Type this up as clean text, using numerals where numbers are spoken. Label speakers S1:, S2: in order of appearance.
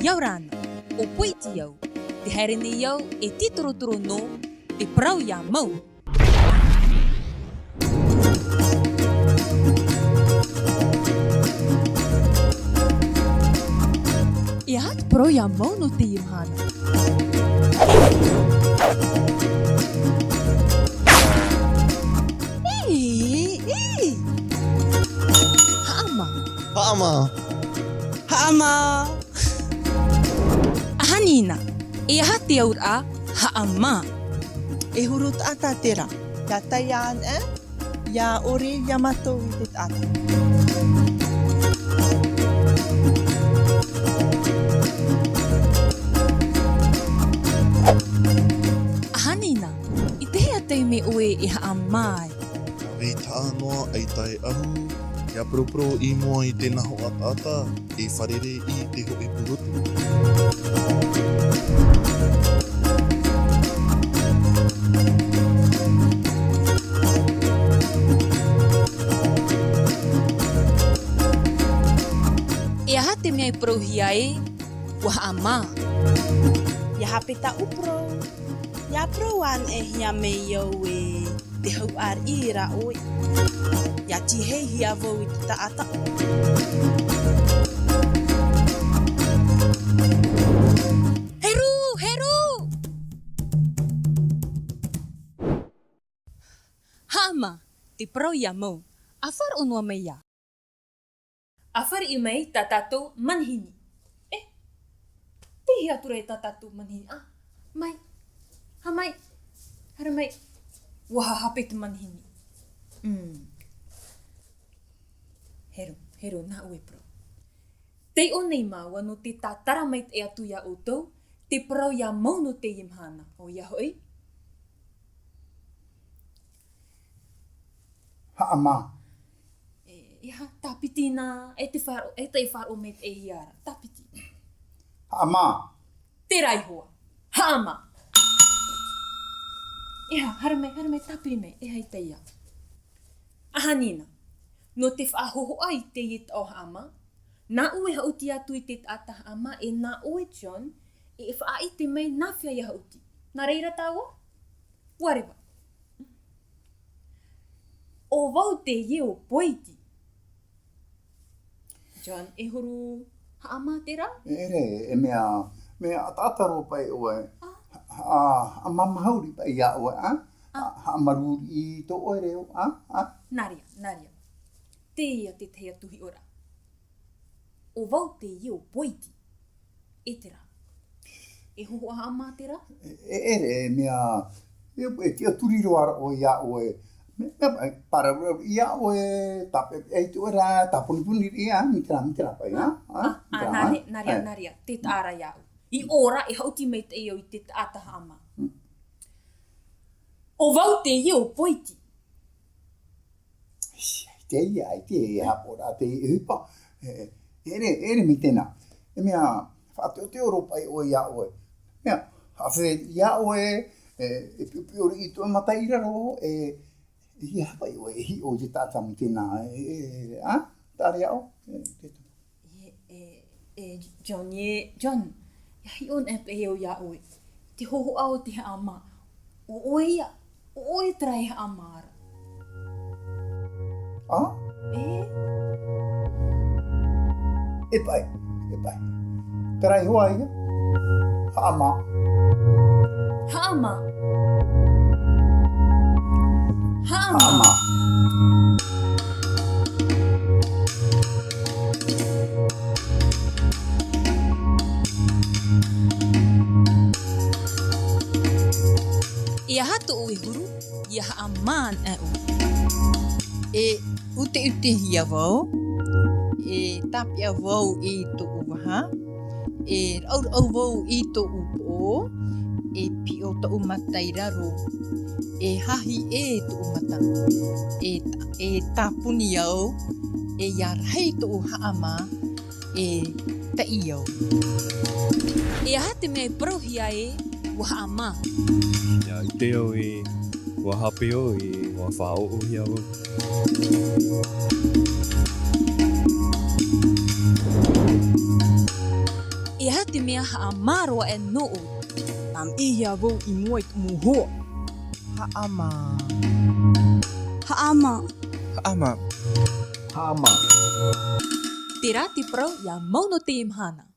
S1: Yaurana, o poiti iau, te haere iau e titorotoro no, te prau ia mau. Ia hat prau ia mau no te imhana.
S2: Ha'ama.
S1: Ahanina, e hati aur a ha'ama.
S2: E hurut ata tera. Ya tayan ya ori yamato witit ata.
S1: Ahanina, itehe atei me oe e ha'amai.
S3: Ei tānoa ai tai ahu, ia propro I mua I te naho atata, e wharere I te ho e purutu.
S1: E aha te mea I prohia e, wa ha'ama.
S2: Ya hapeta upro. Ya proan e hia me iau e te hau ar ira oi. Ya ti hei hia vau I te ata.
S1: Heru, heru! Ha'ama, te prau ia mau. Afar onua me ia. Afar I mai tatatou manhini. Te hia tura e tatatou manhini. Mai. Ha mai. Hara mai. Waha hape te manhini. Heru, nā ue pro. Tei o nei māua no te tātara mai e atu ia outou, te prau ia mau no te imhana. O ia hoi?
S4: Ha'ama.
S1: Ia, tāpiti nā, e te wharo me e hiara. Tāpiti.
S4: Ha'ama.
S1: Te raihoa. Ha'ama. Ia, haramai, tāpiri mei, e hei te ia. Ahanina, no te whaahoho ai te it o ha'ama, nā ue hauti atu I te ata ha'ama, e nā ue John, e whaaite mei nā whia ia hauti. Nā reira tāua? Wareva. O wau te ieo poiti. John, e huru ha'ama te rā?
S4: Ere, e mea atataro pai oe. A mamahauri pai ia oe, ha'amaruri I to oe reo,
S1: Naria. Te ia te teia tuhi ora. O wau te ieo poiti. E te rā. E hoho a ha'ama te rā?
S4: Ere, e tia turiro ara oe ia oe. Mea para ia oe, tape, e te oe rā, tapunipuni ia, mitera pai,
S1: Naria, te tāra iau. I ora e hauti mei te iau I te ata ha'ama. O wau te ieo poiti.
S4: Te ia hapora, te hupa. Ere mi tēnā. E mea, whaateo oro pai oe ia oe. Mea, hawhe ia oe, e piori I toa mataira ro, ia pai oe, hi o te tāta mi tēnā. Tāre au?
S1: John, ia hi on e peheo ia oe. Te hoho au te ha'ama. O oe ia, o oe trai ha'ama ara.
S4: E pai. Tarai hoa ia. Ha'ama.
S1: Ha'ama. Ia hato o huru, ia ha'aman e o.
S5: E ute hia wau, e tapia wau I to uwaha, e au wau I to upo, e pio to umatai raro, e hahi e to umata, e tapuni au, e yarhei to ha'ama, e tai au.
S1: Ia hate mea prohia e wa ha'ama.
S6: Ia I te au e wa hapeo e wa whao o hi au.
S1: Ia te mea haamaro e noo.
S2: Tam e hia vou I mua I kumuho.
S7: Ha'ama.
S2: Ha'ama.
S7: Ha'ama.
S4: Hama.
S1: Tira te pro ia mau no te imhana.